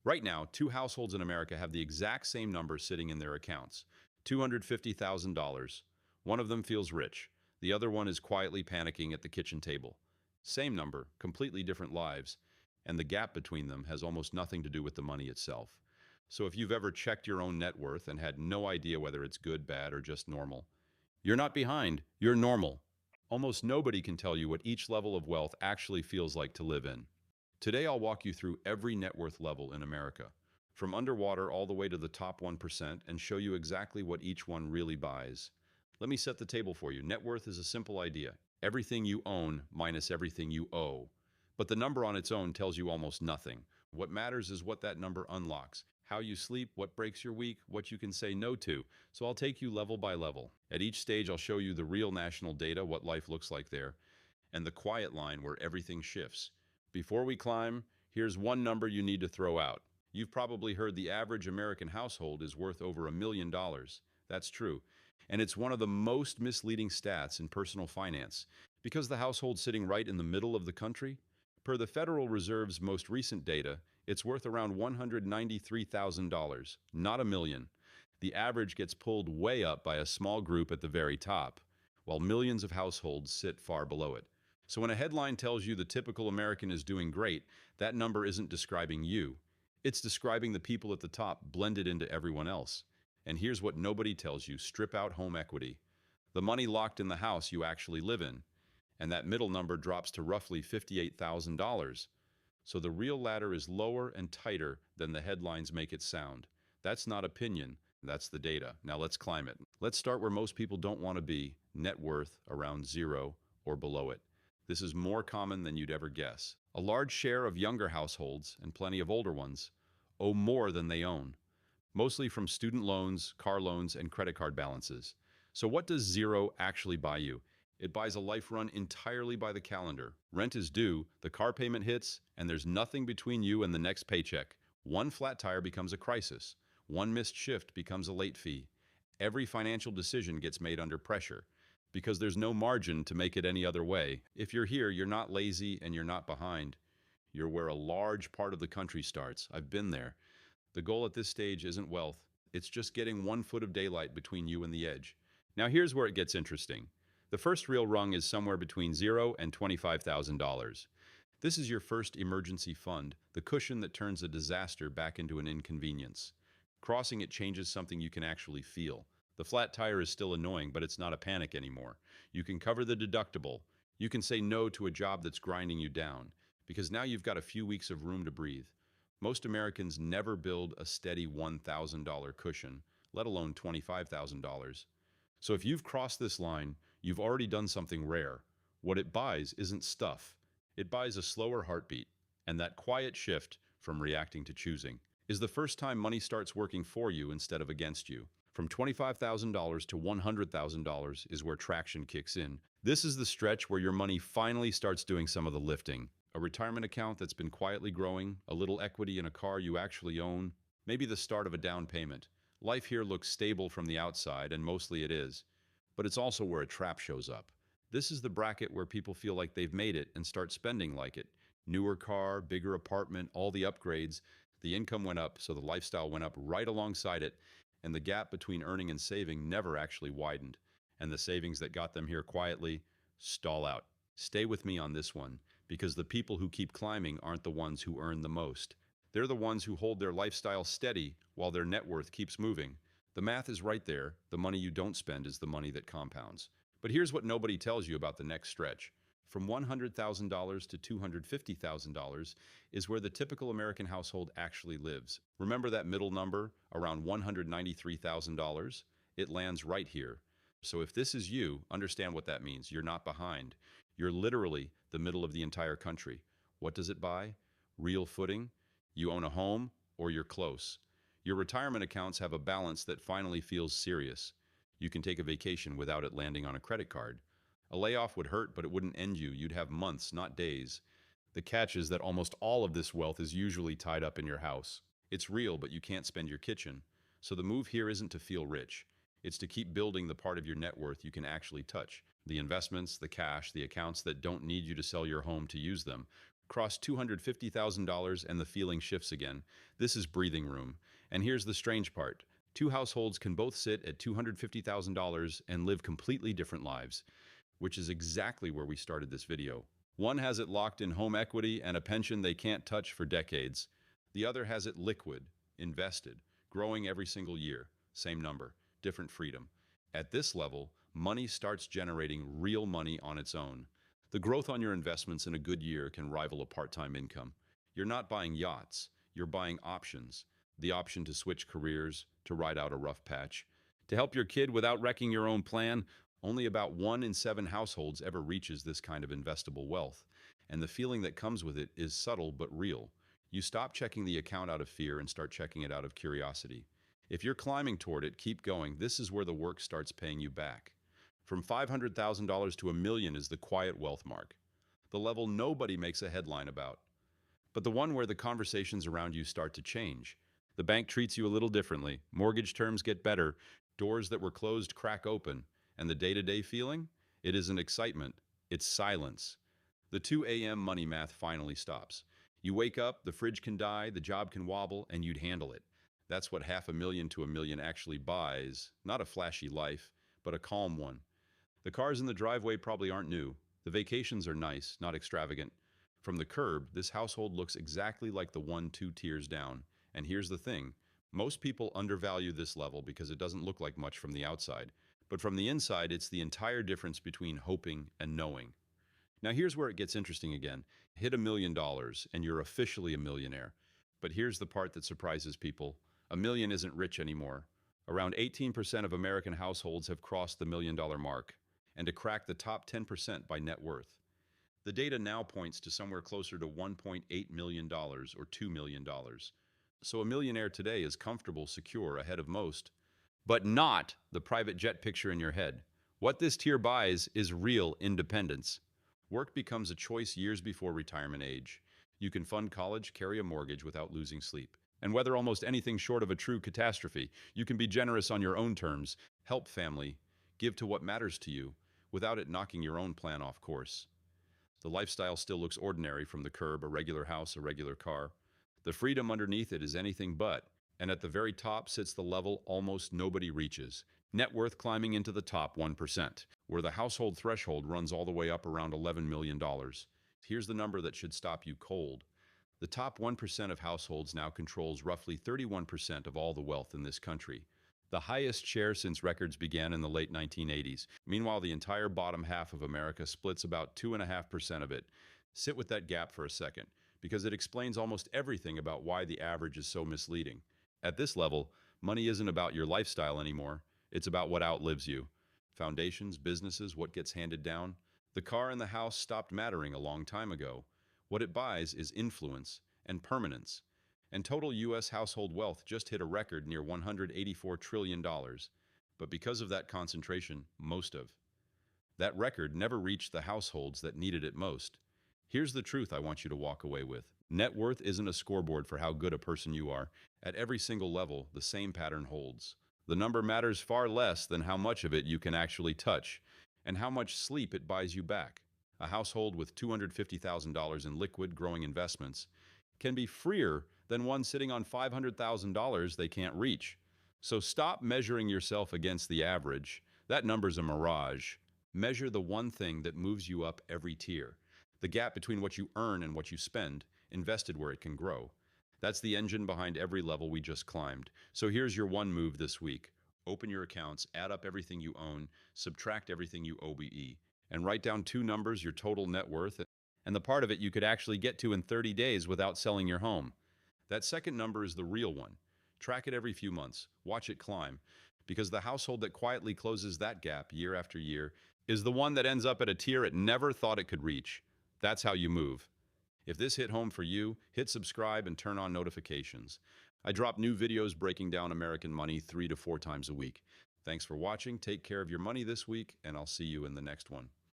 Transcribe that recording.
Right now, two households in America have the exact same number sitting in their accounts, $250,000. One of them feels rich. The other one is quietly panicking at the kitchen table. Same number, completely different lives, and the gap between them has almost nothing to do with the money itself. So if you've ever checked your own net worth and had no idea whether it's good, bad, or just normal, you're not behind, you're normal. Almost nobody can tell you what each level of wealth actually feels like to live in. Today, I'll walk you through every net worth level in America, from underwater all the way to the top 1%, and show you exactly what each one really buys. Let me set the table for you. Net worth is a simple idea: everything you own minus everything you owe. But the number on its own tells you almost nothing. What matters is what that number unlocks: how you sleep, what breaks your week, what you can say no to. So I'll take you level by level. At each stage, I'll show you the real national data, what life looks like there, and the quiet line where everything shifts. Before we climb, here's one number you need to throw out. You've probably heard the average American household is worth over $1 million. That's true. And it's one of the most misleading stats in personal finance, because the household's sitting right in the middle of the country. Per the Federal Reserve's most recent data, it's worth around $193,000, not a million. The average gets pulled way up by a small group at the very top, while millions of households sit far below it. So when a headline tells you the typical American is doing great, that number isn't describing you. It's describing the people at the top blended into everyone else. And here's what nobody tells you: strip out home equity, the money locked in the house you actually live in, and that middle number drops to roughly $58,000. So the real ladder is lower and tighter than the headlines make it sound. That's not opinion, that's the data. Now let's climb it. Let's start where most people don't want to be: net worth around zero or below it. This is more common than you'd ever guess. A large share of younger households, and plenty of older ones, owe more than they own, mostly from student loans, car loans, and credit card balances. So what does zero actually buy you? It buys a life run entirely by the calendar. Rent is due, the car payment hits, and there's nothing between you and the next paycheck. One flat tire becomes a crisis. One missed shift becomes a late fee. Every financial decision gets made under pressure, because there's no margin to make it any other way. If you're here, you're not lazy and you're not behind. You're where a large part of the country starts. I've been there. The goal at this stage isn't wealth. It's just getting 1 foot of daylight between you and the edge. Now here's where it gets interesting. The first real rung is somewhere between $0 and $25,000. This is your first emergency fund, the cushion that turns a disaster back into an inconvenience. Crossing it changes something you can actually feel. The flat tire is still annoying, but it's not a panic anymore. You can cover the deductible. You can say no to a job that's grinding you down, because now you've got a few weeks of room to breathe. Most Americans never build a steady $1,000 cushion, let alone $25,000. So if you've crossed this line, you've already done something rare. What it buys isn't stuff. It buys a slower heartbeat, and that quiet shift from reacting to choosing is the first time money starts working for you instead of against you. From $25,000 to $100,000 is where traction kicks in. This is the stretch where your money finally starts doing some of the lifting. A retirement account that's been quietly growing, a little equity in a car you actually own, maybe the start of a down payment. Life here looks stable from the outside, and mostly it is. But it's also where a trap shows up. This is the bracket where people feel like they've made it and start spending like it. Newer car, bigger apartment, all the upgrades. The income went up, so the lifestyle went up right alongside it, and the gap between earning and saving never actually widened. And the savings that got them here quietly stall out. Stay with me on this one, because the people who keep climbing aren't the ones who earn the most. They're the ones who hold their lifestyle steady while their net worth keeps moving. The math is right there. The money you don't spend is the money that compounds. But here's what nobody tells you about the next stretch. From $100,000 to $250,000 is where the typical American household actually lives. Remember that middle number, around $193,000? It lands right here. So if this is you, understand what that means. You're not behind. You're literally the middle of the entire country. What does it buy? Real footing? You own a home, or you're close. Your retirement accounts have a balance that finally feels serious. You can take a vacation without it landing on a credit card. A layoff would hurt, but it wouldn't end you. You'd have months, not days. The catch is that almost all of this wealth is usually tied up in your house. It's real, but you can't spend your kitchen. So the move here isn't to feel rich. It's to keep building the part of your net worth you can actually touch. The investments, the cash, the accounts that don't need you to sell your home to use them. Cross $250,000 and the feeling shifts again. This is breathing room. And here's the strange part. Two households can both sit at $250,000 and live completely different lives, which is exactly where we started this video. One has it locked in home equity and a pension they can't touch for decades. The other has it liquid, invested, growing every single year. Same number, different freedom. At this level, money starts generating real money on its own. The growth on your investments in a good year can rival a part-time income. You're not buying yachts, you're buying options. The option to switch careers, to ride out a rough patch. To help your kid without wrecking your own plan, only about 1 in 7 households ever reaches this kind of investable wealth. And the feeling that comes with it is subtle but real. You stop checking the account out of fear and start checking it out of curiosity. If you're climbing toward it, keep going. This is where the work starts paying you back. From $500,000 to $1 million is the quiet wealth mark, the level nobody makes a headline about, but the one where the conversations around you start to change. The bank treats you a little differently, mortgage terms get better, doors that were closed crack open, and the day-to-day feeling? It isn't excitement, it's silence. The 2 a.m. money math finally stops. You wake up, the fridge can die, the job can wobble, and you'd handle it. That's what $500,000 to $1 million actually buys, not a flashy life, but a calm one. The cars in the driveway probably aren't new. The vacations are nice, not extravagant. From the curb, this household looks exactly like the one 2 tiers down. And here's the thing. Most people undervalue this level because it doesn't look like much from the outside. But from the inside, it's the entire difference between hoping and knowing. Now here's where it gets interesting again. Hit $1 million and you're officially a millionaire. But here's the part that surprises people. A million isn't rich anymore. Around 18% of American households have crossed the $1 million mark, and to crack the top 10% by net worth. The data now points to somewhere closer to $1.8 million or $2 million. So a millionaire today is comfortable, secure, ahead of most, but not the private jet picture in your head. What this tier buys is real independence. Work becomes a choice years before retirement age. You can fund college, carry a mortgage without losing sleep. And weather almost anything short of a true catastrophe. You can be generous on your own terms, help family, give to what matters to you, without it knocking your own plan off course. The lifestyle still looks ordinary from the curb, a regular house, a regular car. The freedom underneath it is anything but, and at the very top sits the level almost nobody reaches. Net worth climbing into the top 1%, where the household threshold runs all the way up around $11 million. Here's the number that should stop you cold. The top 1% of households now controls roughly 31% of all the wealth in this country, the highest share since records began in the late 1980s. Meanwhile, the entire bottom half of America splits about 2.5% of it. Sit with that gap for a second, because it explains almost everything about why the average is so misleading. At this level, money isn't about your lifestyle anymore. It's about what outlives you. Foundations, businesses, what gets handed down. The car and the house stopped mattering a long time ago. What it buys is influence and permanence. And total U.S. household wealth just hit a record near $184 trillion. But because of that concentration, most of that record never reached the households that needed it most. Here's the truth I want you to walk away with. Net worth isn't a scoreboard for how good a person you are. At every single level, the same pattern holds. The number matters far less than how much of it you can actually touch, and how much sleep it buys you back. A household with $250,000 in liquid, growing investments can be freer than one sitting on $500,000 they can't reach. So stop measuring yourself against the average. That number's a mirage. Measure the one thing that moves you up every tier. The gap between what you earn and what you spend, invested where it can grow. That's the engine behind every level we just climbed. So here's your one move this week. Open your accounts, add up everything you own, subtract everything you OBE, and write down two numbers, your total net worth, and the part of it you could actually get to in 30 days without selling your home. That second number is the real one. Track it every few months. Watch it climb. Because the household that quietly closes that gap year after year is the one that ends up at a tier it never thought it could reach. That's how you move. If this hit home for you, hit subscribe and turn on notifications. I drop new videos breaking down American money 3 to 4 times a week. Thanks for watching. Take care of your money this week, and I'll see you in the next one.